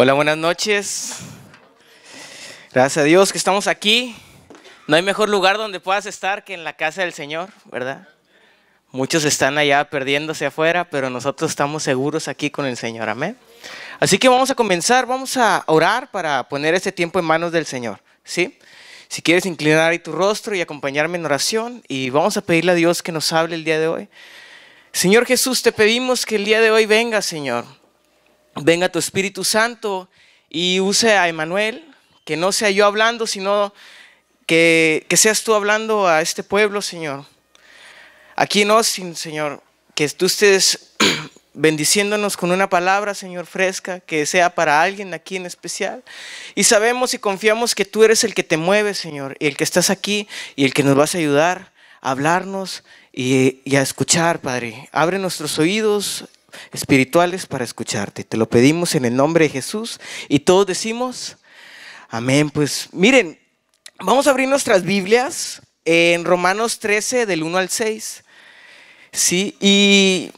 Hola, buenas noches. Gracias a Dios que estamos aquí. No hay mejor lugar donde puedas estar que en la casa del Señor, ¿verdad? Muchos están allá perdiéndose afuera, pero nosotros estamos seguros aquí con el Señor, amén. Así que vamos a comenzar, vamos a orar para poner este tiempo en manos del Señor, ¿sí? Si quieres inclinar ahí tu rostro y acompañarme en oración, y vamos a pedirle a Dios que nos hable el día de hoy. Señor Jesús, te pedimos que el día de hoy venga, Señor. Venga tu Espíritu Santo y use a Emanuel, que no sea yo hablando, sino que seas tú hablando a este pueblo, Señor. Aquí en Austin, Señor, que tú estés bendiciéndonos con una palabra, Señor, fresca, que sea para alguien aquí en especial. Y sabemos y confiamos que tú eres el que te mueve, Señor, y el que estás aquí y el que nos vas a ayudar a hablarnos y a escuchar, Padre. Abre nuestros oídos espirituales para escucharte. Te lo pedimos en el nombre de Jesús y todos decimos amén. Pues miren, vamos a abrir nuestras Biblias en Romanos 13 del 1 al 6. Sí, y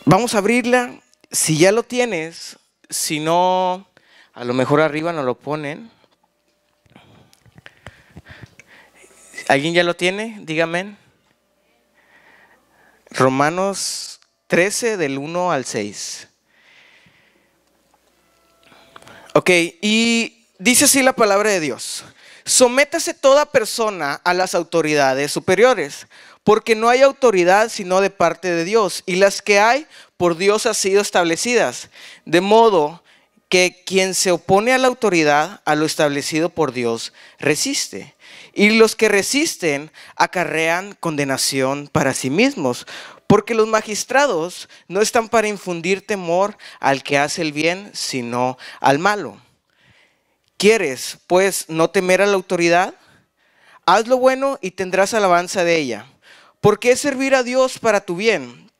vamos a abrirla. Si ya lo tienes, si no, a lo mejor arriba nos lo ponen. ¿Alguien ya lo tiene? Dígame. Romanos 13 del 1 al 6. Ok, y dice así la palabra de Dios. Sométase toda persona a las autoridades superiores, porque no hay autoridad sino de parte de Dios, y las que hay por Dios han sido establecidas. De modo que quien se opone a la autoridad, a lo establecido por Dios, resiste. Y los que resisten acarrean condenación para sí mismos, porque los magistrados no están para infundir temor al que hace el bien, sino al malo. ¿Quieres, pues, no temer a la autoridad? Haz lo bueno y tendrás alabanza de ella, porque es servir a Dios para tu bien.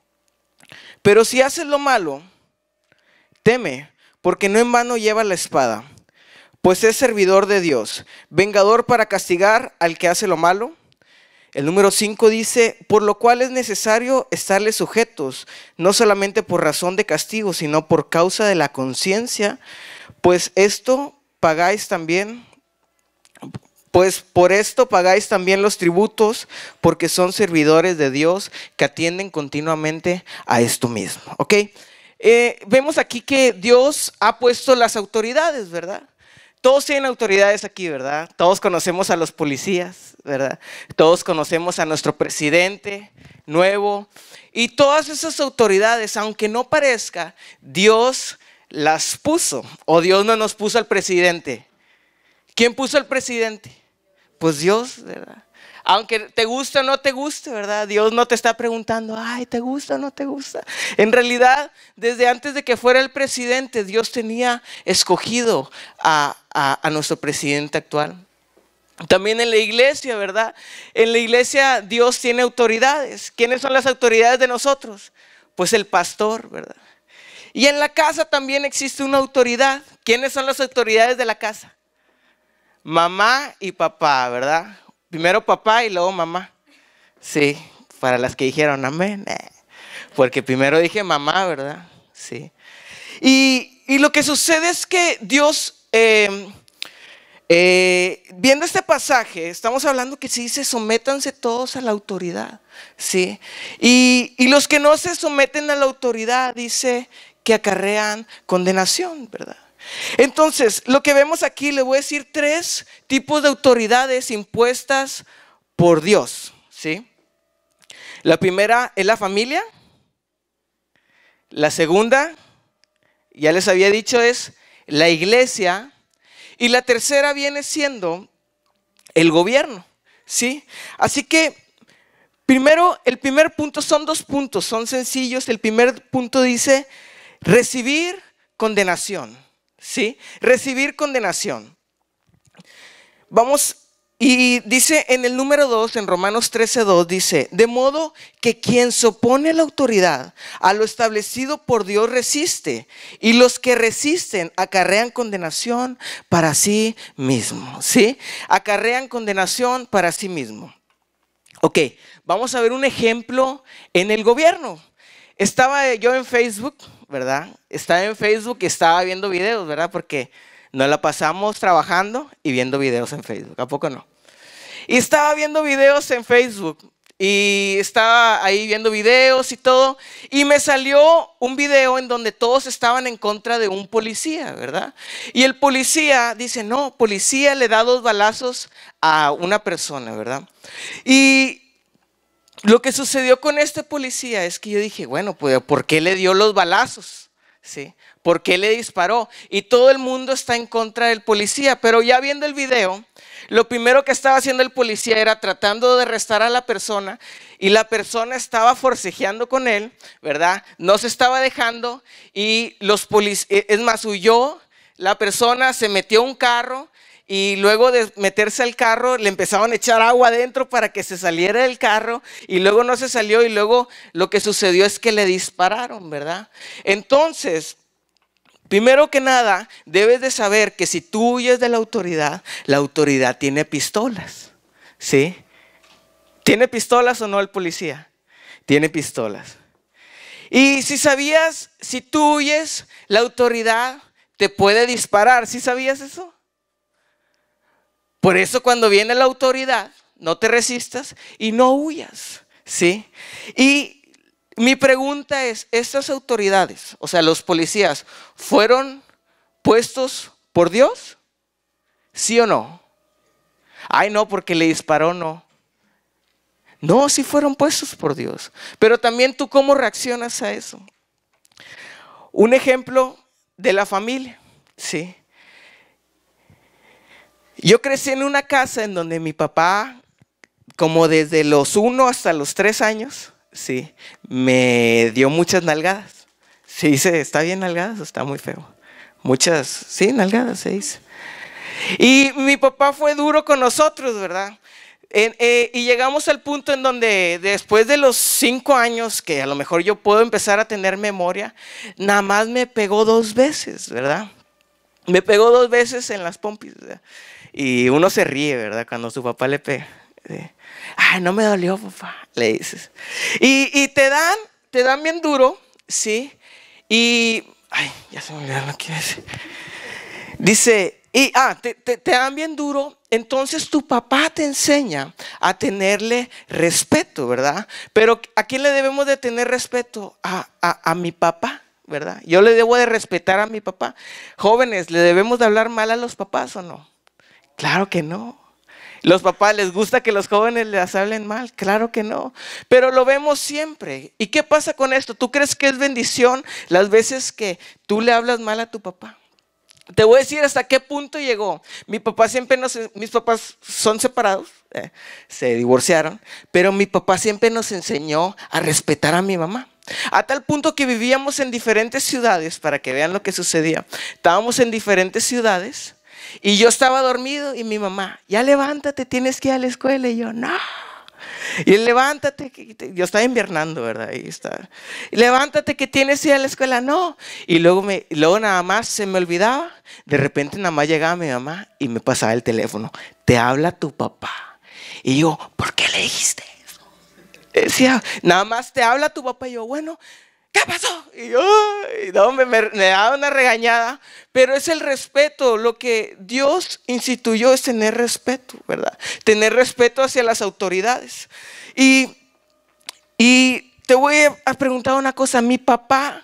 Pero si haces lo malo, teme, porque no en vano lleva la espada, pues es servidor de Dios, vengador para castigar al que hace lo malo. El número 5 dice, por lo cual es necesario estarles sujetos, no solamente por razón de castigo, sino por causa de la conciencia, pues por esto pagáis también los tributos, porque son servidores de Dios que atienden continuamente a esto mismo. ¿Ok? Vemos aquí que Dios ha puesto las autoridades, ¿verdad? Todos tienen autoridades aquí, ¿verdad? Todos conocemos a los policías, ¿verdad? Todos conocemos a nuestro presidente nuevo. Y todas esas autoridades, aunque no parezca, Dios las puso. O Dios no nos puso al presidente. ¿Quién puso al presidente? Pues Dios, ¿verdad? Aunque te guste o no te guste, ¿verdad? Dios no te está preguntando, ay, ¿te gusta o no te gusta? En realidad, desde antes de que fuera el presidente, Dios tenía escogido a nuestro presidente actual. También en la iglesia, ¿verdad? En la iglesia Dios tiene autoridades. ¿Quiénes son las autoridades de nosotros? Pues el pastor, ¿verdad? Y en la casa también existe una autoridad. ¿Quiénes son las autoridades de la casa? Mamá y papá, ¿verdad? Primero papá y luego mamá. Sí, para las que dijeron amén. Porque primero dije mamá, ¿verdad? Sí. Y lo que sucede es que Dios, viendo este pasaje, estamos hablando que se dice sométanse todos a la autoridad. Sí. Y los que no se someten a la autoridad, dice que acarrean condenación, ¿verdad? Entonces, lo que vemos aquí, le voy a decir 3 tipos de autoridades impuestas por Dios, ¿sí? La primera es la familia. La segunda, ya les había dicho, es la iglesia. Y la tercera viene siendo el gobierno, ¿sí? Así que, primero, el primer punto, son 2 puntos, son sencillos. El primer punto dice, recibir condenación. ¿Sí? Recibir condenación. Vamos, y dice en el número 2, en Romanos 13:2, dice, de modo que quien se opone a la autoridad, a lo establecido por Dios resiste, y los que resisten acarrean condenación para sí mismo. ¿Sí? Acarrean condenación para sí mismo. Ok, vamos a ver un ejemplo en el gobierno. Estaba yo en Facebook, ¿verdad? Estaba en Facebook y estaba viendo videos, ¿verdad? Porque nos la pasamos trabajando y viendo videos en Facebook, ¿a poco no? Y estaba viendo videos en Facebook y estaba ahí viendo videos y todo, y me salió un video en donde todos estaban en contra de un policía, ¿verdad? Y el policía dice, no, policía le da 2 balazos a una persona, ¿verdad? Y lo que sucedió con este policía es que yo dije, bueno, pues ¿por qué le dio los balazos? ¿Sí? ¿Por qué le disparó? Y todo el mundo está en contra del policía, pero ya viendo el video, lo primero que estaba haciendo el policía era tratando de arrestar a la persona, y la persona estaba forcejeando con él, ¿verdad? No se estaba dejando, y los policías, es más, huyó. La persona se metió a un carro, y luego de meterse al carro le empezaron a echar agua adentro para que se saliera del carro, y luego no se salió, y luego lo que sucedió es que le dispararon, ¿verdad? Entonces, primero que nada, debes de saber que si tú huyes de la autoridad tiene pistolas, ¿sí? ¿Tiene pistolas o no el policía? Tiene pistolas. Y si sabías, si tú huyes, la autoridad te puede disparar. ¿Sí sabías eso? Por eso cuando viene la autoridad, no te resistas y no huyas, ¿sí? Y mi pregunta es, ¿estas autoridades, o sea, los policías, fueron puestos por Dios? ¿Sí o no? Ay, no, porque le disparó, no. No, sí fueron puestos por Dios. Pero también tú, ¿cómo reaccionas a eso? Un ejemplo de la familia, ¿sí? Yo crecí en una casa en donde mi papá, como desde los 1 hasta los 3 años, sí, me dio muchas nalgadas. Se dice, ¿está bien nalgadas o está muy feo? Muchas, sí, nalgadas se dice. Y mi papá fue duro con nosotros, ¿verdad? Y llegamos al punto en donde después de los 5 años, que a lo mejor yo puedo empezar a tener memoria, nada más me pegó 2 veces, ¿verdad? Me pegó 2 veces en las pompis, ¿verdad? Y uno se ríe, ¿verdad? Cuando su papá le pega. ¿Sí? Ay, no me dolió, papá, le dices. Y te dan bien duro, ¿sí? Y, ay, ya se me olvidó lo que iba a decir. Dice, te dan bien duro, entonces tu papá te enseña a tenerle respeto, ¿verdad? Pero ¿a quién le debemos de tener respeto? A mi papá, ¿verdad? Yo le debo de respetar a mi papá. Jóvenes, ¿le debemos de hablar mal a los papás o no? Claro que no. ¿Los papás les gusta que los jóvenes les hablen mal? Claro que no. Pero lo vemos siempre. ¿Y qué pasa con esto? ¿Tú crees que es bendición las veces que tú le hablas mal a tu papá? Te voy a decir hasta qué punto llegó. Mis papás son separados, se divorciaron, pero mi papá siempre nos enseñó a respetar a mi mamá. A tal punto que vivíamos en diferentes ciudades, para que vean lo que sucedía. Estábamos en diferentes ciudades y yo estaba dormido y mi mamá, ya levántate, tienes que ir a la escuela. Y yo, no. Y levántate, yo estaba invernando, ¿verdad? Ahí está. Levántate que tienes que ir a la escuela. No. Y luego nada más se me olvidaba. De repente nada más llegaba mi mamá y me pasaba el teléfono. Te habla tu papá. Y yo, ¿por qué le dijiste eso? Decía, nada más te habla tu papá. Y yo, bueno, ¿qué pasó? Y yo, no, me daba una regañada. Pero es el respeto. Lo que Dios instituyó es tener respeto, ¿verdad? Tener respeto hacia las autoridades. Y te voy a preguntar una cosa. Mi papá,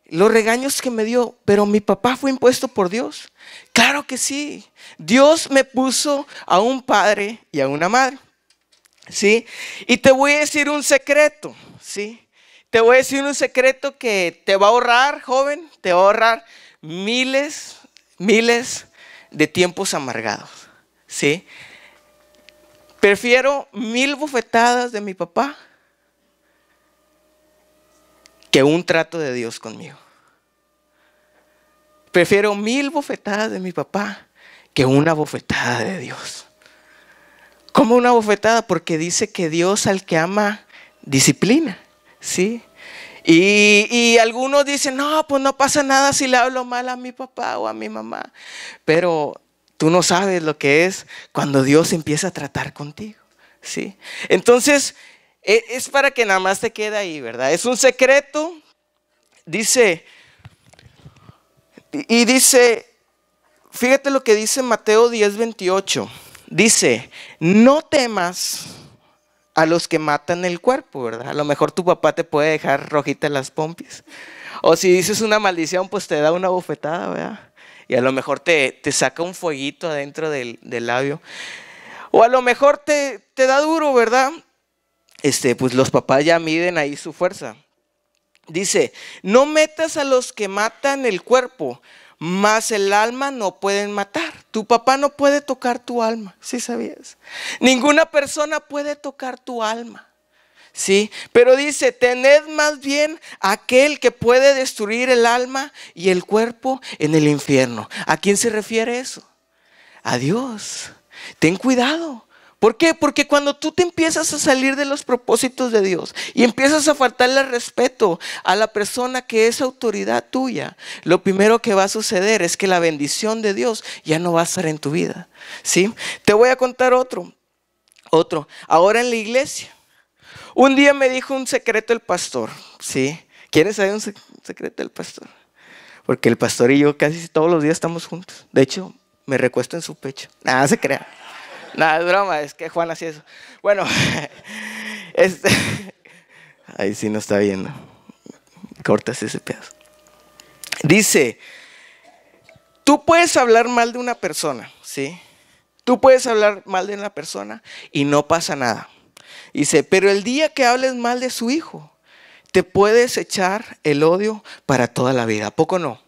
los regaños que me dio, pero mi papá fue impuesto por Dios. Claro que sí. Dios me puso a un padre y a una madre, ¿sí? Y te voy a decir un secreto, ¿sí? Te voy a decir un secreto que te va a ahorrar, joven, te va a ahorrar miles de tiempos amargados, ¿sí? Prefiero 1000 bofetadas de mi papá que un trato de Dios conmigo. Prefiero 1000 bofetadas de mi papá que una bofetada de Dios. ¿Cómo una bofetada? Porque dice que Dios al que ama disciplina, ¿sí? Y algunos dicen, no, pues no pasa nada si le hablo mal a mi papá o a mi mamá. Pero tú no sabes lo que es cuando Dios empieza a tratar contigo, ¿sí? Entonces, es para que nada más te quede ahí, ¿verdad? Es un secreto. Dice, Y dice, fíjate lo que dice Mateo 10:28. Dice, no temas a los que matan el cuerpo, ¿verdad? A lo mejor tu papá te puede dejar rojitas las pompis. O si dices una maldición, pues te da una bofetada, ¿verdad? Y a lo mejor te saca un fueguito adentro del labio. O a lo mejor te da duro, ¿verdad? Pues los papás ya miden ahí su fuerza. Dice, no metas a los que matan el cuerpo, mas el alma no pueden matar. Tu papá no puede tocar tu alma, ¿sí sabías? Ninguna persona puede tocar tu alma, ¿sí? Pero dice, tened más bien aquel que puede destruir el alma y el cuerpo en el infierno. ¿A quién se refiere eso? A Dios. Ten cuidado. ¿Por qué? Porque cuando tú te empiezas a salir de los propósitos de Dios y empiezas a faltarle respeto a la persona que es autoridad tuya, lo primero que va a suceder es que la bendición de Dios ya no va a estar en tu vida, ¿sí? Te voy a contar otro. Ahora en la iglesia. Un día me dijo un secreto el pastor, ¿sí? ¿Quieres saber un secreto del pastor? Porque el pastor y yo casi todos los días estamos juntos. De hecho, me recuesto en su pecho. Nada se crea. Nada, es broma, es que Juan hacía eso. Bueno, ahí sí no está viendo. Cortas ese pedazo. Dice, tú puedes hablar mal de una persona, ¿sí? Tú puedes hablar mal de una persona y no pasa nada. Dice, pero el día que hables mal de su hijo, te puedes echar el odio para toda la vida. ¿A poco no?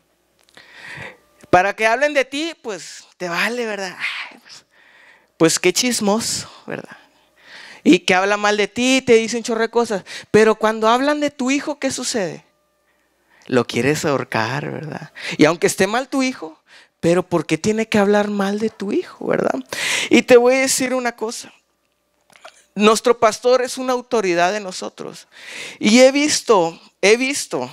Para que hablen de ti, pues te vale, ¿verdad? Pues qué chismoso, ¿verdad? Y que habla mal de ti, te dicen chorro de cosas. Pero cuando hablan de tu hijo, ¿qué sucede? Lo quieres ahorcar, ¿verdad? Y aunque esté mal tu hijo, pero ¿por qué tiene que hablar mal de tu hijo, verdad? Y te voy a decir una cosa. Nuestro pastor es una autoridad de nosotros. Y he visto,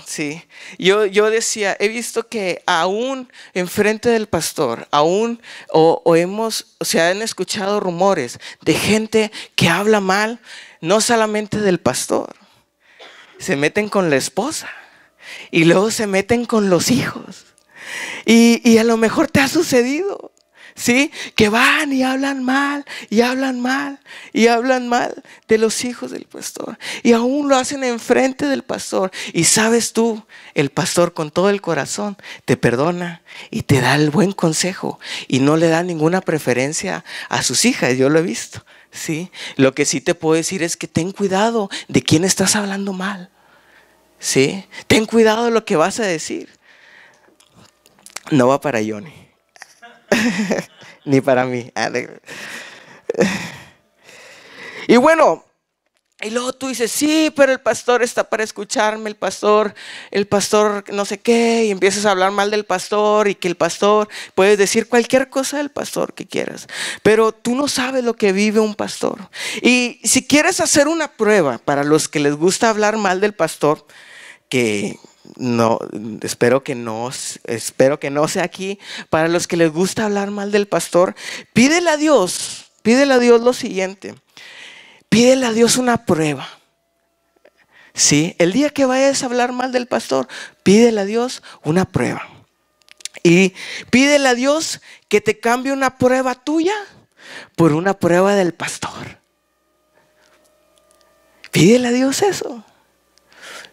sí. Yo decía, he visto que aún enfrente del pastor, se han escuchado rumores de gente que habla mal, no solamente del pastor. Se meten con la esposa y luego se meten con los hijos. Y a lo mejor te ha sucedido. ¿Sí? Que van y hablan mal, y hablan mal, y hablan mal de los hijos del pastor. Y aún lo hacen enfrente del pastor. Y sabes tú, el pastor con todo el corazón te perdona y te da el buen consejo. Y no le da ninguna preferencia a sus hijas, yo lo he visto. ¿Sí? Lo que sí te puedo decir es que ten cuidado de quién estás hablando mal. ¿Sí? Ten cuidado de lo que vas a decir. No va para Johnny. Ni para mí. Y bueno, y luego tú dices, sí, pero el pastor está para escucharme, el pastor no sé qué, y empiezas a hablar mal del pastor y que el pastor, puedes decir cualquier cosa del pastor que quieras, pero tú no sabes lo que vive un pastor. Y si quieres hacer una prueba para los que les gusta hablar mal del pastor, que no, espero que no sea aquí, para los que les gusta hablar mal del pastor, pídele a Dios lo siguiente. Pídele a Dios una prueba. ¿Sí? El día que vayas a hablar mal del pastor, pídele a Dios una prueba. Y pídele a Dios que te cambie una prueba tuya por una prueba del pastor. Pídele a Dios eso.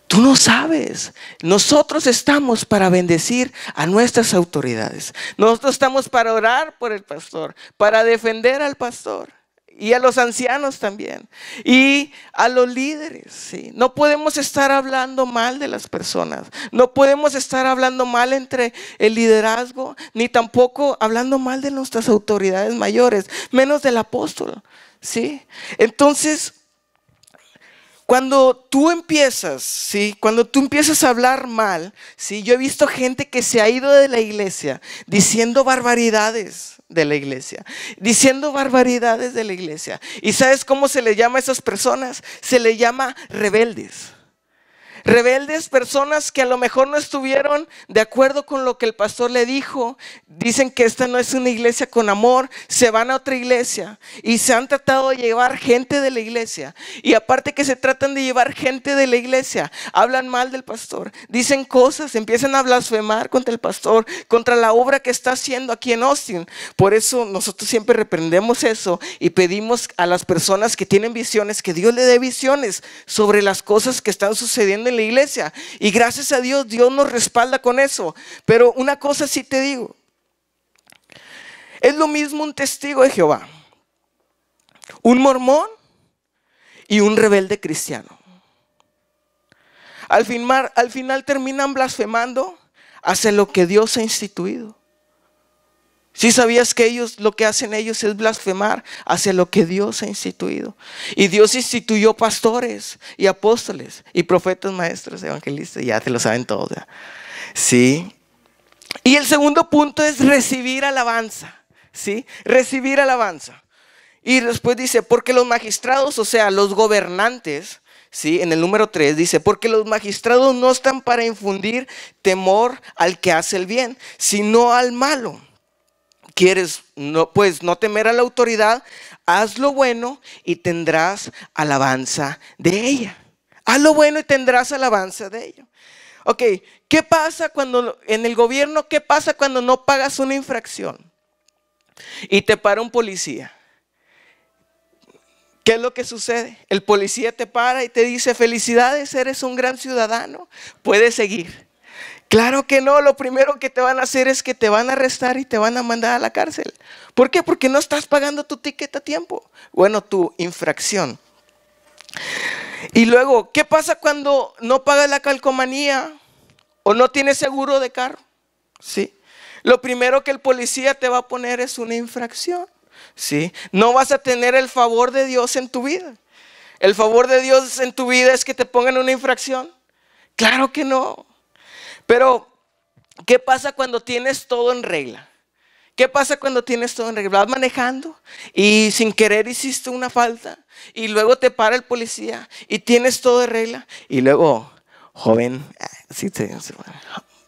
Tú no sabes. Nosotros estamos para bendecir a nuestras autoridades. Nosotros estamos para orar por el pastor, para defender al pastor y a los ancianos también y a los líderes. ¿Sí? No podemos estar hablando mal de las personas. No podemos estar hablando mal entre el liderazgo, ni tampoco hablando mal de nuestras autoridades mayores, menos del apóstol. ¿Sí? Entonces, cuando tú empiezas, ¿sí? Cuando tú empiezas a hablar mal, ¿sí? Yo he visto gente que se ha ido de la iglesia diciendo barbaridades de la iglesia, ¿Y sabes cómo se le llama a esas personas? Se le llama rebeldes. Rebeldes, personas que a lo mejor no estuvieron de acuerdo con lo que el pastor le dijo. Dicen que esta no es una iglesia con amor. Se van a otra iglesia y se han tratado de llevar gente de la iglesia. Y aparte que se tratan de llevar gente de la iglesia, hablan mal del pastor. Dicen cosas, empiezan a blasfemar contra el pastor, contra la obra que está haciendo aquí en Austin. Por eso nosotros siempre reprendemos eso y pedimos a las personas que tienen visiones que Dios le dé visiones sobre las cosas que están sucediendo en la iglesia, y gracias a Dios, Dios nos respalda con eso. Pero una cosa sí te digo, es lo mismo un testigo de Jehová, un mormón y un rebelde cristiano. Al final terminan blasfemando hacia lo que Dios ha instituido. ¿Sí sabías que lo que hacen ellos es blasfemar hacia lo que Dios ha instituido? Y Dios instituyó pastores y apóstoles y profetas, maestros, evangelistas, ya te lo saben todos, ¿verdad? Sí. Y el segundo punto es recibir alabanza, ¿sí? Recibir alabanza. Y después dice, porque los magistrados, o sea, los gobernantes, ¿sí? En el número 3 dice, porque los magistrados no están para infundir temor al que hace el bien, sino al malo. ¿Quieres pues no temer a la autoridad? Haz lo bueno y tendrás alabanza de ella. Haz lo bueno y tendrás alabanza de ella. Ok, ¿qué pasa cuando en el gobierno? ¿Qué pasa cuando no pagas una infracción y te para un policía? ¿Qué es lo que sucede? El policía te para y te dice, felicidades, eres un gran ciudadano, puedes seguir. Claro que no, lo primero que te van a hacer es que te van a arrestar y te van a mandar a la cárcel. ¿Por qué? Porque no estás pagando tu ticket a tiempo. Bueno, tu infracción. Y luego, ¿qué pasa cuando no pagas la calcomanía o no tienes seguro de carro? ¿Sí? Lo primero que el policía te va a poner es una infracción. ¿Sí? No vas a tener el favor de Dios en tu vida. ¿El favor de Dios en tu vida es que te pongan una infracción? Claro que no. Pero, ¿qué pasa cuando tienes todo en regla? ¿Qué pasa cuando tienes todo en regla? Vas manejando y sin querer hiciste una falta y luego te para el policía y tienes todo en regla y luego, joven,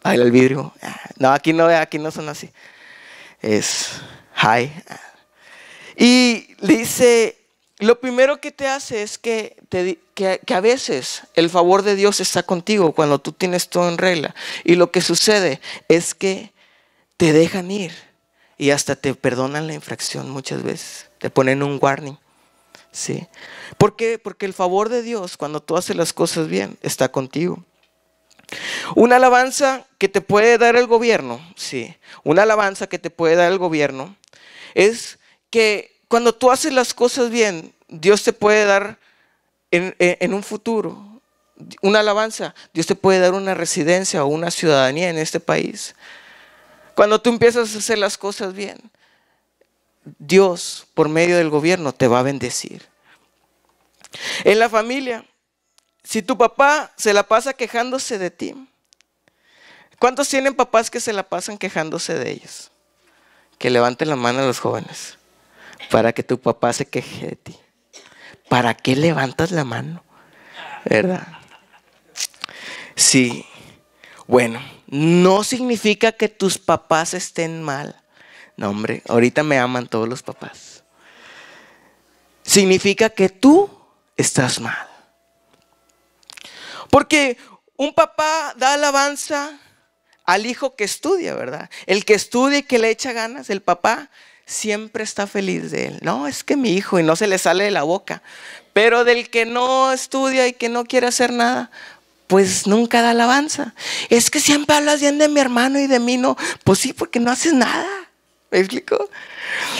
baila el vidrio. No, aquí no son así. Es hi. Y le dice, lo primero que te hace es que a veces el favor de Dios está contigo cuando tú tienes todo en regla. Y lo que sucede es que te dejan ir y hasta te perdonan la infracción muchas veces. Te ponen un warning. ¿Sí? ¿Por qué? Porque el favor de Dios, cuando tú haces las cosas bien, está contigo. Una alabanza que te puede dar el gobierno, sí. Una alabanza que te puede dar el gobierno es que cuando tú haces las cosas bien, Dios te puede dar en un futuro una alabanza. Dios te puede dar una residencia o una ciudadanía en este país. Cuando tú empiezas a hacer las cosas bien, Dios por medio del gobierno te va a bendecir. En la familia, si tu papá se la pasa quejándose de ti, ¿cuántos tienen papás que se la pasan quejándose de ellos? Que levanten la mano a los jóvenes. Para que tu papá se queje de ti. ¿Para qué levantas la mano? ¿Verdad? Sí. Bueno, no significa que tus papás estén mal. No, hombre, ahorita me aman todos los papás. Significa que tú estás mal. Porque un papá da alabanza al hijo que estudia, ¿verdad? El que estudia y que le echa ganas, el papá siempre está feliz de él. No, es que mi hijo, y no se le sale de la boca. Pero del que no estudia y que no quiere hacer nada, pues nunca da alabanza. Es que siempre hablas bien de mi hermano y de mí no. Pues sí, porque no haces nada. ¿Me explico?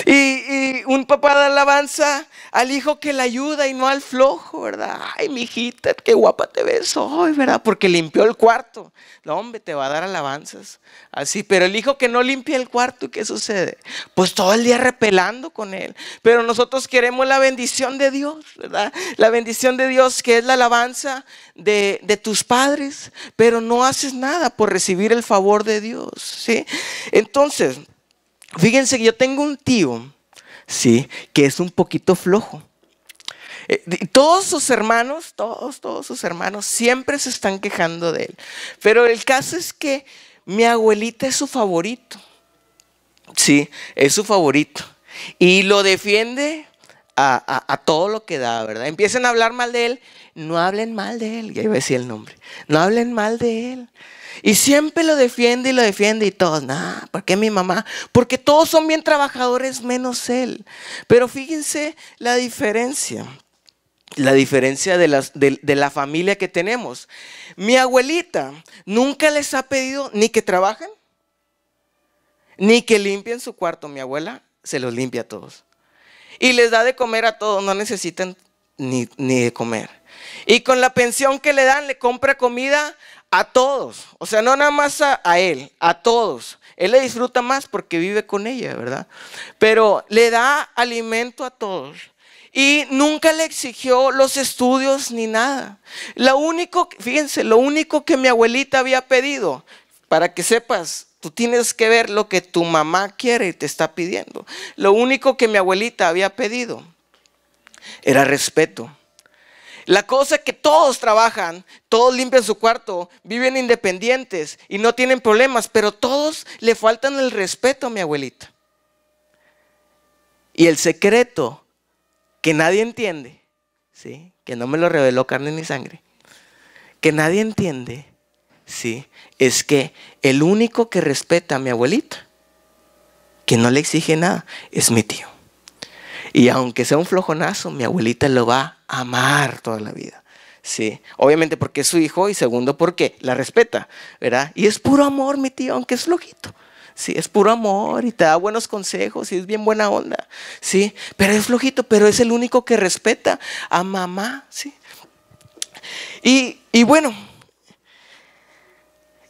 Y un papá da alabanza al hijo que le ayuda y no al flojo, ¿verdad? Ay, mi hijita, qué guapa te ves hoy, ¿verdad? Porque limpió el cuarto. No, hombre, te va a dar alabanzas. Así, pero el hijo que no limpia el cuarto, ¿qué sucede? Pues todo el día repelando con él. Pero nosotros queremos la bendición de Dios, ¿verdad? La bendición de Dios, que es la alabanza de tus padres, pero no haces nada por recibir el favor de Dios, ¿sí? Entonces, fíjense que yo tengo un tío, sí, que es un poquito flojo. Todos sus hermanos, todos sus hermanos siempre se están quejando de él. Pero el caso es que mi abuelita es su favorito. Sí, es su favorito. Y lo defiende a todo lo que da, ¿verdad? Empiezan a hablar mal de él. No hablen mal de él. Ya iba a decir el nombre. No hablen mal de él. Y siempre lo defiende y todos, nah, ¿por qué mi mamá? Porque todos son bien trabajadores menos él. Pero fíjense la diferencia. La diferencia de la familia que tenemos. Mi abuelita nunca les ha pedido ni que trabajen, ni que limpien su cuarto. Mi abuela se los limpia a todos. Y les da de comer a todos, no necesitan ni de comer. Y con la pensión que le dan, le compra comida a todos. O sea, no nada más a él, a todos. Él le disfruta más porque vive con ella, ¿verdad? Pero le da alimento a todos. Y nunca le exigió los estudios ni nada. Fíjense, lo único que mi abuelita había pedido, para que sepas, tú tienes que ver lo que tu mamá quiere y te está pidiendo. Lo único que mi abuelita había pedido era respeto. La cosa es que todos trabajan, todos limpian su cuarto, viven independientes y no tienen problemas, pero todos le faltan el respeto a mi abuelita. Y el secreto que nadie entiende, ¿sí? Que no me lo reveló carne ni sangre, que nadie entiende, ¿sí? Es que el único que respeta a mi abuelita, que no le exige nada, es mi tío. Y aunque sea un flojonazo, mi abuelita lo va a amar toda la vida. Sí, obviamente porque es su hijo y segundo porque la respeta, ¿verdad? Y es puro amor mi tío, aunque es flojito. Sí, es puro amor y te da buenos consejos y es bien buena onda. Sí, pero es flojito, pero es el único que respeta a mamá. Sí. Y bueno,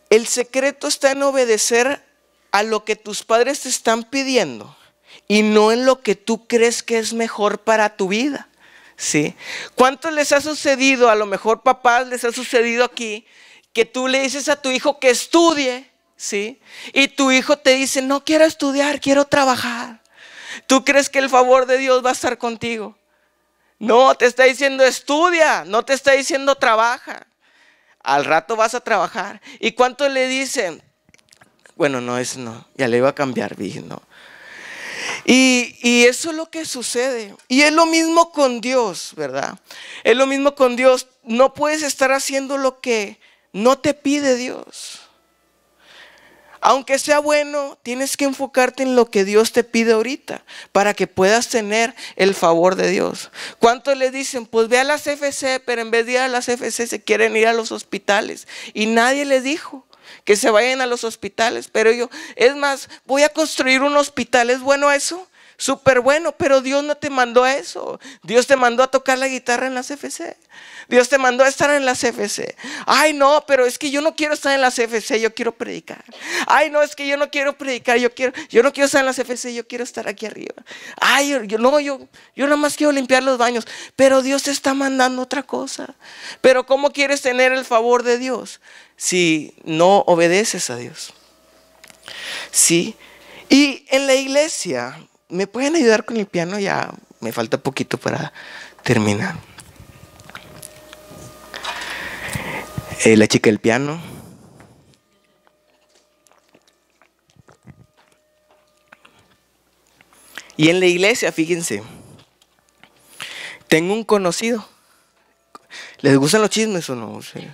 el secreto está en obedecer a lo que tus padres te están pidiendo y no en lo que tú crees que es mejor para tu vida. ¿Sí? ¿Cuántos les ha sucedido, a lo mejor papás les ha sucedido aquí, que tú le dices a tu hijo que estudie, ¿sí? Y tu hijo te dice, no quiero estudiar, quiero trabajar? ¿Tú crees que el favor de Dios va a estar contigo? No, te está diciendo estudia, no te está diciendo trabaja. Al rato vas a trabajar. ¿Y cuántos le dicen? Bueno, no, eso no, ya le iba a cambiar, dije, no. Y eso es lo que sucede. Y es lo mismo con Dios, ¿verdad? Es lo mismo con Dios. No puedes estar haciendo lo que no te pide Dios. Aunque sea bueno, tienes que enfocarte en lo que Dios te pide ahorita para que puedas tener el favor de Dios. ¿Cuántos le dicen? Pues ve a las CFC, pero en vez de ir a las CFC se quieren ir a los hospitales. Y nadie les dijo que se vayan a los hospitales, pero es más, voy a construir un hospital. ¿Es bueno eso? Súper bueno, pero Dios no te mandó a eso. Dios te mandó a tocar la guitarra en la CFC. Dios te mandó a estar en la CFC. Ay, no, pero es que yo no quiero estar en la CFC, yo quiero predicar. Ay, no, es que yo no quiero predicar, yo no quiero estar en la CFC, yo quiero estar aquí arriba. Ay, yo nada más quiero limpiar los baños. Pero Dios te está mandando otra cosa. Pero ¿cómo quieres tener el favor de Dios si no obedeces a Dios? Sí. Y en la iglesia, ¿me pueden ayudar con el piano? Ya me falta poquito para terminar. La chica del piano. Y en la iglesia, fíjense, tengo un conocido. ¿Les gustan los chismes o no? Sí.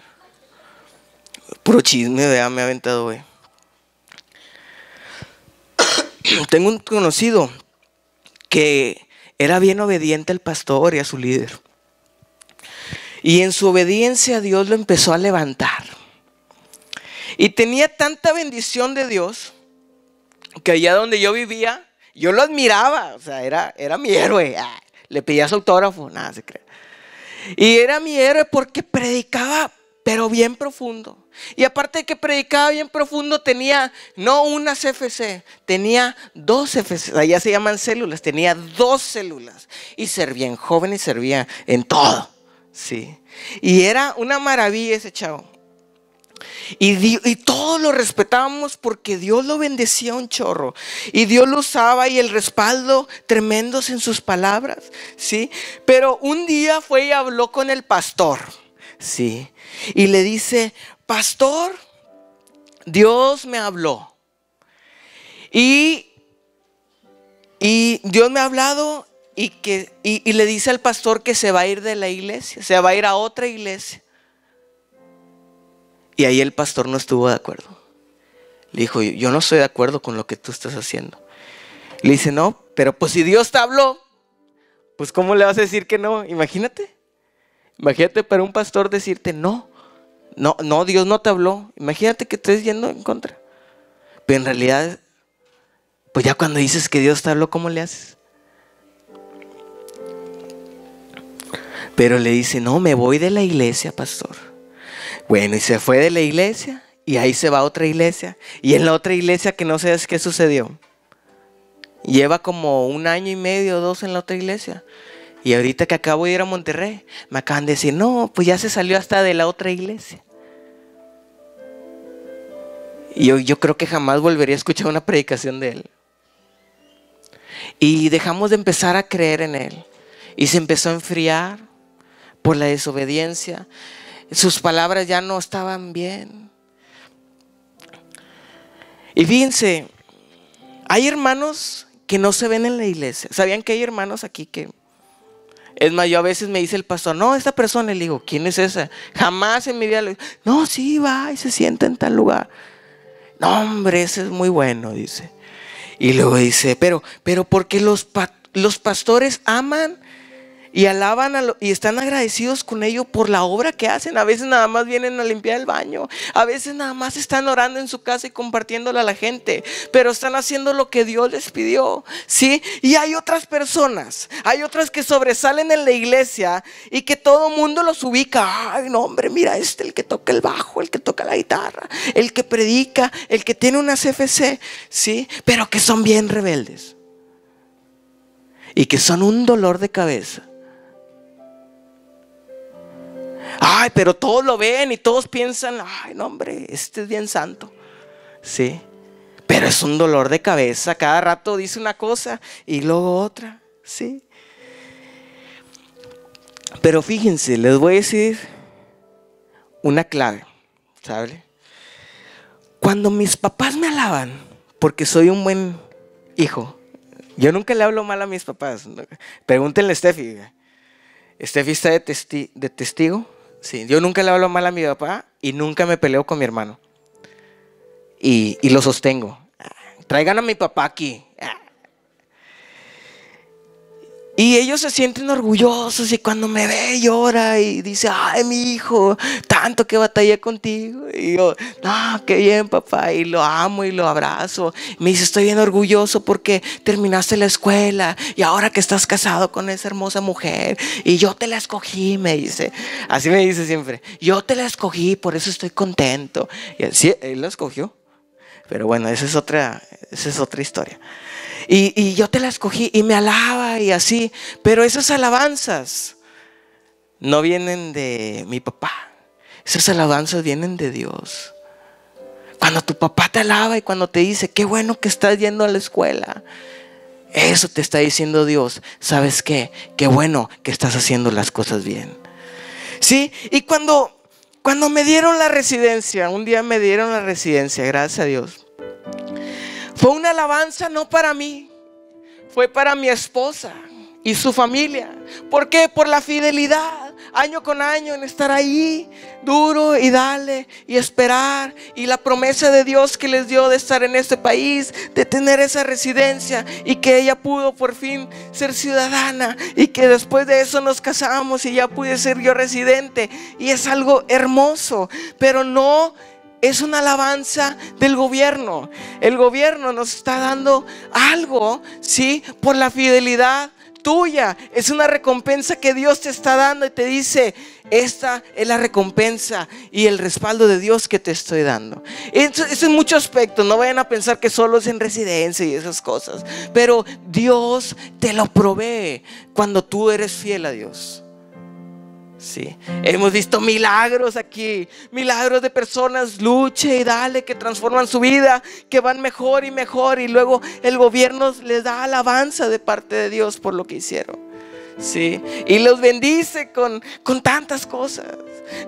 Puro chisme, vea, me ha aventado, güey. Tengo un conocido que era bien obediente al pastor y a su líder. Y en su obediencia Dios lo empezó a levantar. Y tenía tanta bendición de Dios que allá donde yo vivía, yo lo admiraba. O sea, era mi héroe. Le pedía su autógrafo, nada se cree. Y era mi héroe porque predicaba, pero bien profundo. Y aparte de que predicaba bien profundo, tenía no una CFC, tenía 2 CFC, allá se llaman células, tenía 2 células. Y servía en joven y servía en todo. Sí. Y era una maravilla ese chavo. Y todos lo respetábamos porque Dios lo bendecía un chorro. Y Dios lo usaba y el respaldo tremendos en sus palabras, ¿sí? Pero un día fue y habló con el pastor, ¿sí? Y le dice: pastor, Dios me habló. Y Dios me ha hablado y le dice al pastor que se va a ir de la iglesia, se va a ir a otra iglesia. Y ahí el pastor no estuvo de acuerdo. Le dijo: yo no estoy de acuerdo con lo que tú estás haciendo. Le dice: no, pero pues si Dios te habló, pues ¿cómo le vas a decir que no? Imagínate para un pastor decirte no, Dios no te habló. Imagínate que estés yendo en contra. Pero en realidad, pues ya cuando dices que Dios te habló, ¿cómo le haces? Pero le dice: no, me voy de la iglesia, pastor. Bueno, y se fue de la iglesia y ahí se va a otra iglesia. Y en la otra iglesia, que no sabes qué sucedió. Lleva como 1 año y medio o 2 en la otra iglesia. Y ahorita que acabo de ir a Monterrey, me acaban de decir: no, pues ya se salió hasta de la otra iglesia. Y yo creo que jamás volvería a escuchar una predicación de él. Y dejamos de empezar a creer en él. Y se empezó a enfriar por la desobediencia. Sus palabras ya no estaban bien. Y fíjense, hay hermanos que no se ven en la iglesia. ¿Sabían que hay hermanos aquí que... Es más, yo a veces me dice el pastor: no, esta persona. Y le digo: ¿quién es esa? Jamás en mi vida le digo: no, sí, va y se sienta en tal lugar. No, hombre, ese es muy bueno, dice. Y luego dice: pero porque los pastores aman y alaban y están agradecidos con ellos por la obra que hacen. A veces nada más vienen a limpiar el baño, a veces nada más están orando en su casa y compartiéndole a la gente, pero están haciendo lo que Dios les pidió, ¿sí? Y hay otras personas, hay otras que sobresalen en la iglesia y que todo mundo los ubica. Ay, no, hombre, mira el que toca el bajo, el que toca la guitarra, el que predica, el que tiene una CFC, ¿sí? Pero que son bien rebeldes y que son un dolor de cabeza. Ay, pero todos lo ven y todos piensan: ay, no, hombre, este es bien santo. Sí, pero es un dolor de cabeza. Cada rato dice una cosa y luego otra. Sí. Pero fíjense, les voy a decir una clave, ¿sabe? Cuando mis papás me alaban porque soy un buen hijo, yo nunca le hablo mal a mis papás. Pregúntenle a Steffi. Steffi está de testigo. Sí, yo nunca le hablo mal a mi papá y nunca me peleo con mi hermano. Y lo sostengo. Traigan a mi papá aquí. Y ellos se sienten orgullosos y cuando me ve llora y dice: ay, mi hijo, tanto que batallé contigo. Y yo: no, qué bien, papá. Y lo amo y lo abrazo. Me dice: estoy bien orgulloso porque terminaste la escuela y ahora que estás casado con esa hermosa mujer y yo te la escogí, me dice. Así me dice siempre: yo te la escogí, por eso estoy contento. Y así, él la escogió. Pero bueno, esa es otra historia. Y yo te la escogí y me alaba y así. Pero esas alabanzas no vienen de mi papá. Esas alabanzas vienen de Dios. Cuando tu papá te alaba y cuando te dice: qué bueno que estás yendo a la escuela, eso te está diciendo Dios: ¿sabes qué? Qué bueno que estás haciendo las cosas bien. ¿Sí? Y cuando me dieron la residencia, un día me dieron la residencia, gracias a Dios. Fue una alabanza no para mí, fue para mi esposa y su familia. ¿Por qué? Por la fidelidad, año con año, en estar ahí, duro y darle y esperar. Y la promesa de Dios que les dio de estar en este país, de tener esa residencia. Y que ella pudo por fin ser ciudadana. Y que después de eso nos casamos y ya pude ser yo residente. Y es algo hermoso, pero no es una alabanza del gobierno. El gobierno nos está dando algo, ¿sí? Por la fidelidad tuya. Es una recompensa que Dios te está dando y te dice: esta es la recompensa y el respaldo de Dios que te estoy dando. Eso es muchos aspectos. No vayan a pensar que solo es en residencia y esas cosas, pero Dios te lo provee cuando tú eres fiel a Dios. Sí, hemos visto milagros aquí, milagros de personas, luche y dale, que transforman su vida, que van mejor y mejor, y luego el gobierno les da alabanza de parte de Dios por lo que hicieron. Sí, y los bendice con tantas cosas,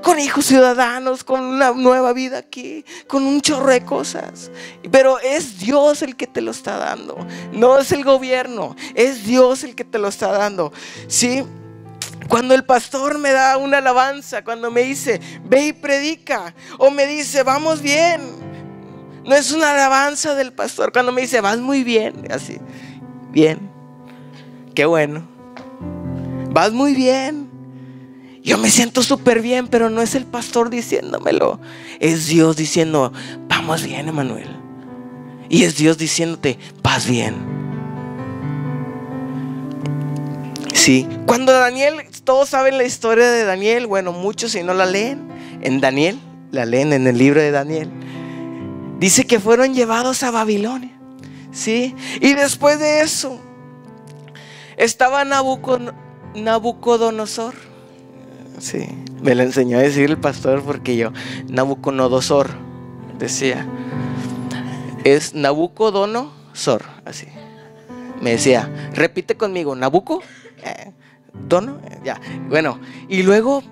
con hijos ciudadanos, con una nueva vida aquí, con un chorro de cosas. Pero es Dios el que te lo está dando, no es el gobierno, es Dios el que te lo está dando. Sí. Cuando el pastor me da una alabanza, cuando me dice ve y predica, o me dice vamos bien, no es una alabanza del pastor. Cuando me dice vas muy bien, así, bien, qué bueno, vas muy bien, yo me siento súper bien, pero no es el pastor diciéndomelo, es Dios diciendo vamos bien, Emanuel. Y es Dios diciéndote vas bien. Sí, cuando Daniel, todos saben la historia de Daniel. Bueno, muchos si no la leen en Daniel, la leen en el libro de Daniel. Dice que fueron llevados a Babilonia. Sí, y después de eso estaba Nabucodonosor. Sí, me lo enseñó a decir el pastor porque yo, Nabucodonosor, decía, es Nabucodonosor, así. Me decía, repite conmigo, Nabuco. Dono, ya, bueno, y luego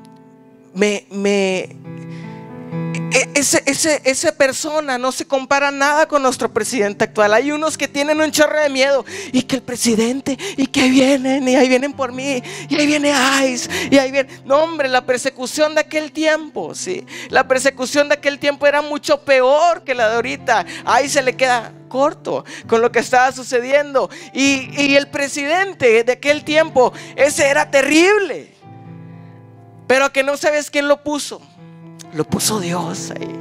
esa persona no se compara nada con nuestro presidente actual. Hay unos que tienen un chorro de miedo, y que el presidente, y que vienen, y ahí vienen por mí, y ahí viene ICE, y ahí viene. No, hombre, la persecución de aquel tiempo, sí, la persecución de aquel tiempo era mucho peor que la de ahorita. Ahí se le queda corto con lo que estaba sucediendo. Y el presidente de aquel tiempo, ese era terrible, pero que no sabes quién lo puso. Lo puso Dios ahí.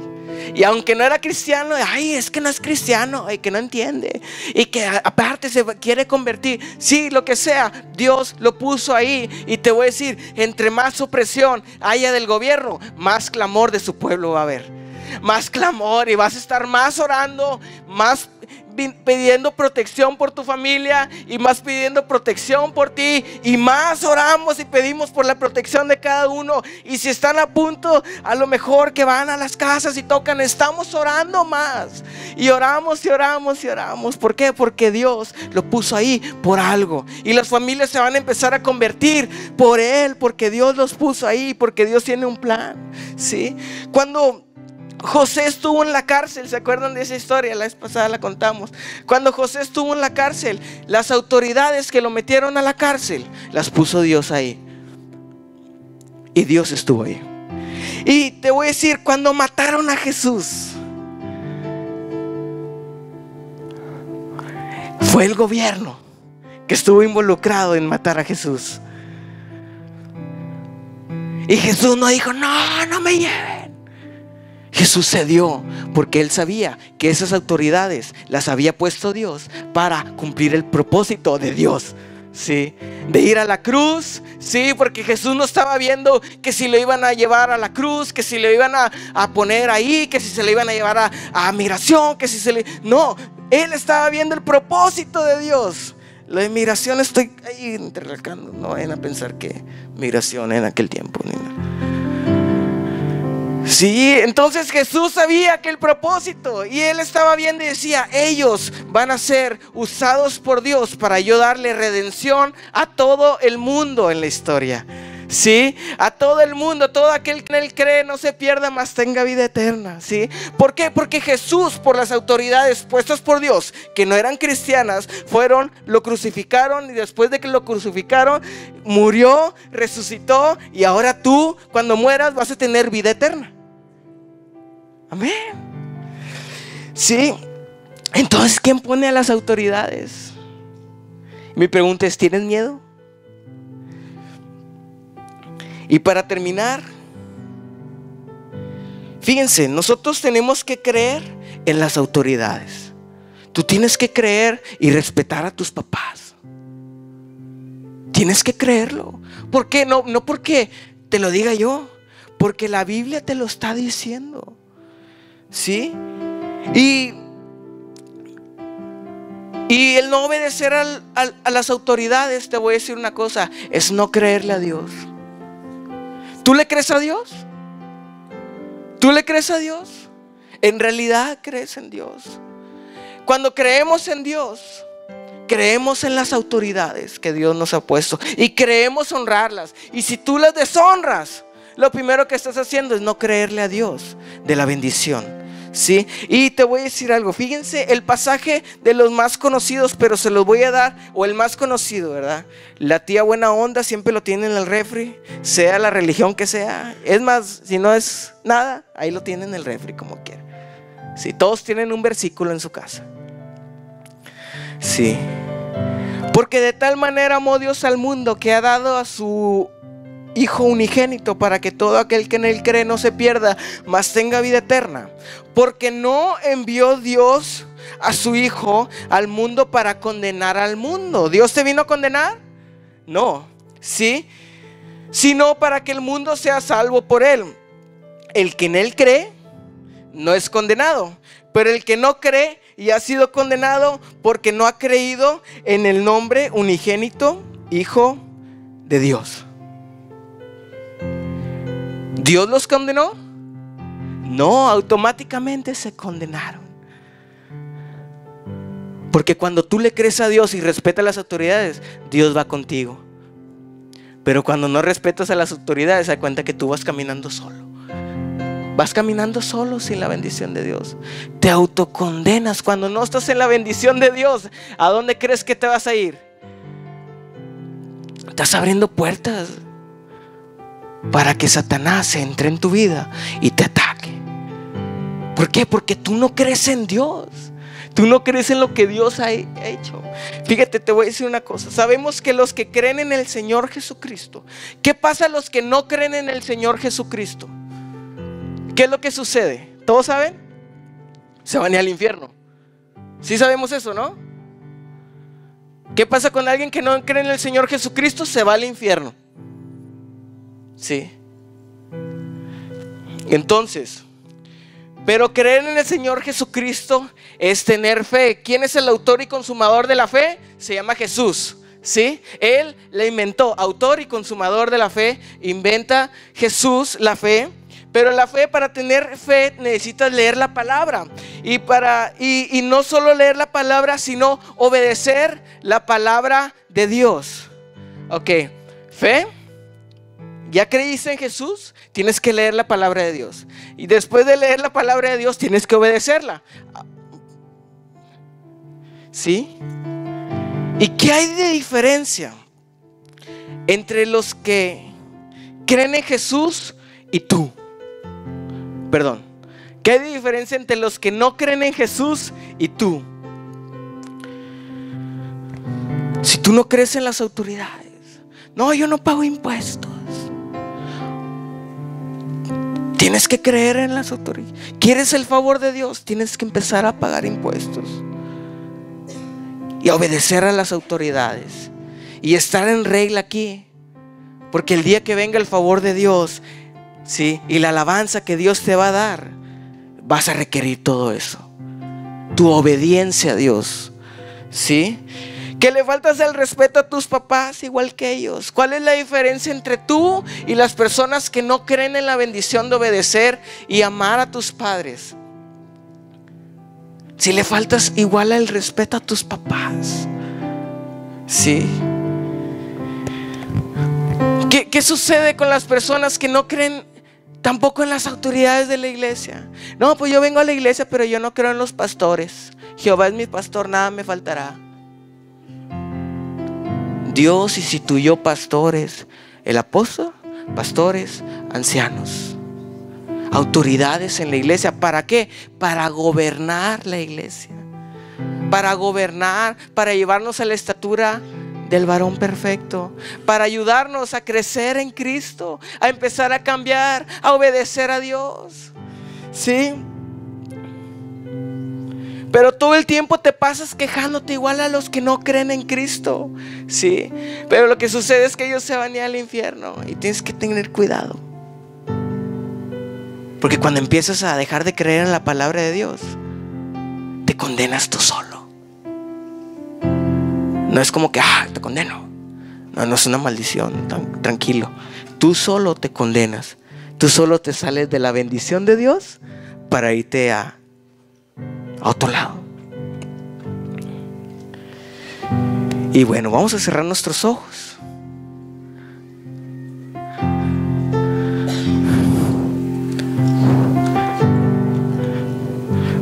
Y aunque no era cristiano, ay, es que no es cristiano, ay, que no entiende, y que aparte se quiere convertir. Sí, lo que sea, Dios lo puso ahí. Y te voy a decir, entre más opresión haya del gobierno, más clamor de su pueblo va a haber. Más clamor, y vas a estar más orando, más pidiendo protección por tu familia, y más pidiendo protección por ti, y más oramos y pedimos por la protección de cada uno. Y si están a punto, a lo mejor que van a las casas y tocan, estamos orando más, y oramos y oramos y oramos. ¿Por qué? Porque Dios lo puso ahí por algo, y las familias se van a empezar a convertir por Él, porque Dios los puso ahí, porque Dios tiene un plan. ¿Sí? Cuando José estuvo en la cárcel, ¿se acuerdan de esa historia? La vez pasada la contamos. Cuando José estuvo en la cárcel, las autoridades que lo metieron a la cárcel, las puso Dios ahí. Y Dios estuvo ahí. Y te voy a decir, cuando mataron a Jesús, fue el gobierno que estuvo involucrado en matar a Jesús. Y Jesús no dijo, no, no me lleven. Jesús cedió porque Él sabía que esas autoridades las había puesto Dios para cumplir el propósito de Dios, ¿sí? De ir a la cruz, ¿sí? Porque Jesús no estaba viendo que si lo iban a llevar a la cruz, que si lo iban a poner ahí, que si se le iban a llevar a migración, que si se le... No, Él estaba viendo el propósito de Dios. Lo de migración estoy ahí intercalando, no vayan a pensar que migración en aquel tiempo ni nada. Sí, entonces Jesús sabía que el propósito, y Él estaba viendo y decía, ellos van a ser usados por Dios para yo darle redención a todo el mundo en la historia. Sí, a todo el mundo, todo aquel que en Él cree no se pierda, mas tenga vida eterna. ¿Sí? ¿Por qué? Porque Jesús, por las autoridades puestas por Dios, que no eran cristianas, lo crucificaron, y después de que lo crucificaron, murió, resucitó, y ahora tú, cuando mueras, vas a tener vida eterna. Amén. Sí. Entonces, ¿quién pone a las autoridades? Mi pregunta es, ¿tienes miedo? Y para terminar, fíjense, nosotros tenemos que creer en las autoridades. Tú tienes que creer y respetar a tus papás. Tienes que creerlo. ¿Por qué? No porque te lo diga yo, porque la Biblia te lo está diciendo. ¿Sí? Y el no obedecer a las autoridades, te voy a decir una cosa, es no creerle a Dios. ¿Tú le crees a Dios? ¿Tú le crees a Dios? ¿En realidad crees en Dios? Cuando creemos en Dios, creemos en las autoridades que Dios nos ha puesto y creemos honrarlas. Y si tú las deshonras, lo primero que estás haciendo es no creerle a Dios de la bendición, ¿sí? Y te voy a decir algo. Fíjense el pasaje de los más conocidos, pero se los voy a dar, o el más conocido, ¿verdad? La tía buena onda siempre lo tiene en el refri, sea la religión que sea. Es más, si no es nada, ahí lo tiene en el refri como quiera. Sí, todos tienen un versículo en su casa. Sí. Porque de tal manera amó Dios al mundo que ha dado a su Hijo unigénito para que todo aquel que en él cree no se pierda, mas tenga vida eterna. Porque no envió Dios a su Hijo al mundo para condenar al mundo. ¿Dios te vino a condenar? No, ¿sí? Sino para que el mundo sea salvo por él. El que en él cree no es condenado, pero el que no cree y ha sido condenado porque no ha creído en el nombre unigénito Hijo de Dios. ¿Dios los condenó? No, automáticamente se condenaron. Porque cuando tú le crees a Dios y respetas las autoridades, Dios va contigo. Pero cuando no respetas a las autoridades, se da cuenta que tú vas caminando solo. Vas caminando solo sin la bendición de Dios. Te autocondenas cuando no estás en la bendición de Dios. ¿A dónde crees que te vas a ir? Estás abriendo puertas para que Satanás entre en tu vida y te ataque. ¿Por qué? Porque tú no crees en Dios. Tú no crees en lo que Dios ha hecho. Fíjate, te voy a decir una cosa. Sabemos que los que creen en el Señor Jesucristo. ¿Qué pasa a los que no creen en el Señor Jesucristo? ¿Qué es lo que sucede? ¿Todos saben? Se van al infierno. Sí sabemos eso, ¿no? ¿Qué pasa con alguien que no cree en el Señor Jesucristo? Se va al infierno. Sí. Entonces, pero creer en el Señor Jesucristo es tener fe. ¿Quién es el autor y consumador de la fe? Se llama Jesús, ¿sí? Él la inventó, autor y consumador de la fe. Inventa Jesús la fe. Pero la fe, para tener fe necesitas leer la palabra. Y no solo leer la palabra, sino obedecer la palabra de Dios. Ok, fe. ¿Ya creíste en Jesús? Tienes que leer la palabra de Dios. Y después de leer la palabra de Dios, tienes que obedecerla. ¿Sí? ¿Y qué hay de diferencia entre los que creen en Jesús y tú? Perdón. ¿Qué hay de diferencia entre los que no creen en Jesús y tú? Si tú no crees en las autoridades. No, yo no pago impuestos. Tienes que creer en las autoridades. ¿Quieres el favor de Dios? Tienes que empezar a pagar impuestos y a obedecer a las autoridades y estar en regla aquí. Porque el día que venga el favor de Dios, ¿sí? Y la alabanza que Dios te va a dar, vas a requerir todo eso. Tu obediencia a Dios, ¿sí? Que le faltas el respeto a tus papás igual que ellos. ¿Cuál es la diferencia entre tú y las personas que no creen en la bendición de obedecer y amar a tus padres? Si le faltas igual el respeto a tus papás, ¿sí? ¿Qué sucede con las personas que no creen tampoco en las autoridades de la iglesia? No, pues yo vengo a la iglesia, pero yo no creo en los pastores. Jehová es mi pastor, nada me faltará. Dios instituyó pastores, el apóstol, pastores, ancianos, autoridades en la iglesia. ¿Para qué? Para gobernar la iglesia, para gobernar, para llevarnos a la estatura del varón perfecto, para ayudarnos a crecer en Cristo, a empezar a cambiar, a obedecer a Dios, ¿sí? Pero todo el tiempo te pasas quejándote igual a los que no creen en Cristo, ¿sí? Pero lo que sucede es que ellos se van a ir al infierno y tienes que tener cuidado. Porque cuando empiezas a dejar de creer en la palabra de Dios, te condenas tú solo. No es como que, te condeno. No, no es una maldición, tranquilo. tú solo te condenas. Tú solo te sales de la bendición de Dios para irte a otro lado. Y bueno, vamos a cerrar nuestros ojos.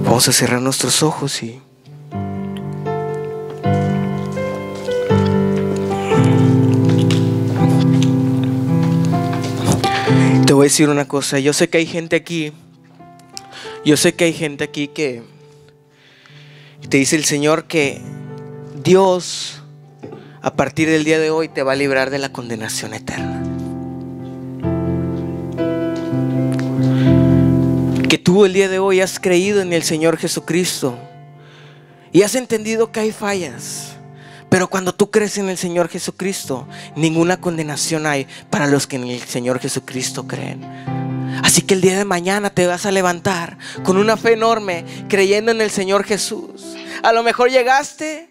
Vamos a cerrar nuestros ojos y te voy a decir una cosa. Yo sé que hay gente aquí que te dice el Señor que Dios a partir del día de hoy te va a librar de la condenación eterna. Que tú el día de hoy has creído en el Señor Jesucristo y has entendido que hay fallas. Pero cuando tú crees en el Señor Jesucristo, ninguna condenación hay para los que en el Señor Jesucristo creen. Así que el día de mañana te vas a levantar con una fe enorme, creyendo en el Señor Jesús. A lo mejor llegaste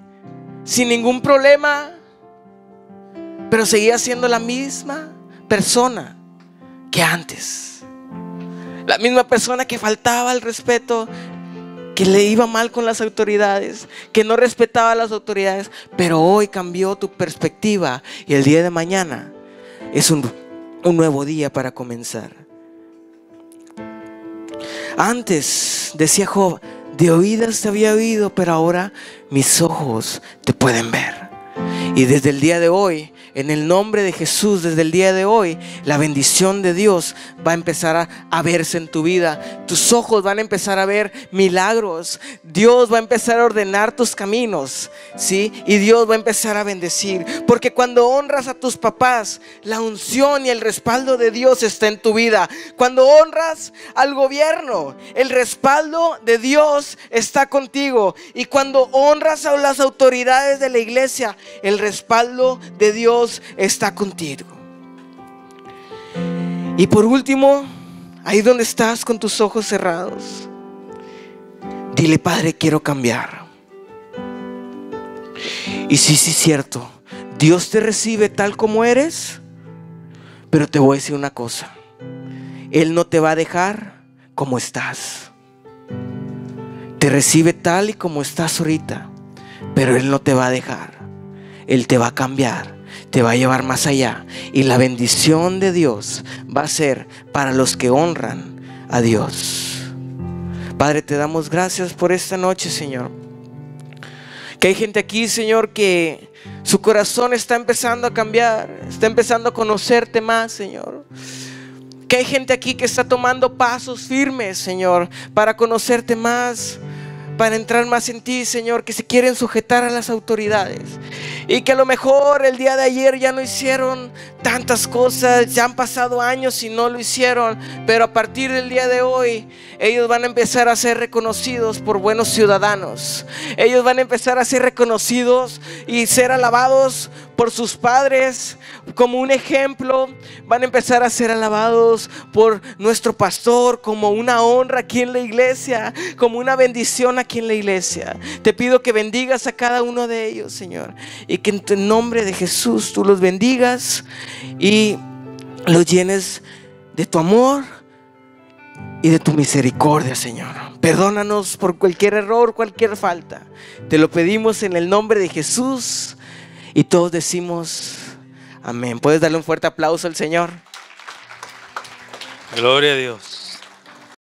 sin ningún problema, pero seguías siendo la misma persona que antes. La misma persona que faltaba al respeto, que le iba mal con las autoridades, que no respetaba a las autoridades. Pero hoy cambió tu perspectiva y el día de mañana es un nuevo día para comenzar. Antes, decía Job, de oídas te había oído, pero ahora mis ojos te pueden ver. Y desde el día de hoy, en el nombre de Jesús, desde el día de hoy, la bendición de Dios va a empezar a verse en tu vida. Tus ojos van a empezar a ver milagros. Dios va a empezar a ordenar tus caminos, ¿sí? Y Dios va a empezar a bendecir. Porque cuando honras a tus papás, la unción y el respaldo de Dios está en tu vida. Cuando honras al gobierno, el respaldo de Dios está contigo. Y cuando honras a las autoridades de la iglesia, el respaldo de Dios está contigo. Y por último, ahí donde estás con tus ojos cerrados, dile: Padre, quiero cambiar. Y sí, es cierto, Dios te recibe tal como eres, pero te voy a decir una cosa: Él no te va a dejar como estás. Te recibe tal y como estás ahorita, pero Él no te va a dejar. Él te va a cambiar, te va a llevar más allá. Y la bendición de Dios va a ser para los que honran a Dios. Padre, te damos gracias por esta noche, Señor. Que hay gente aquí, Señor, que su corazón está empezando a cambiar, está empezando a conocerte más, Señor. Que hay gente aquí que está tomando pasos firmes, Señor, para conocerte más, para entrar más en ti, Señor, que se quieren sujetar a las autoridades. Y que a lo mejor el día de ayer ya no hicieron tantas cosas, ya han pasado años y no lo hicieron, pero a partir del día de hoy ellos van a empezar a ser reconocidos por buenos ciudadanos. Ellos van a empezar a ser reconocidos y ser alabados por sus padres como un ejemplo. Van a empezar a ser alabados por nuestro pastor como una honra aquí en la iglesia, como una bendición aquí en la iglesia. Te pido que bendigas a cada uno de ellos, Señor, y que en tu nombre de Jesús tú los bendigas y los llenes de tu amor y de tu misericordia, Señor. Perdónanos por cualquier error, cualquier falta. Te lo pedimos en el nombre de Jesús y todos decimos amén. ¿Puedes darle un fuerte aplauso al Señor? Gloria a Dios.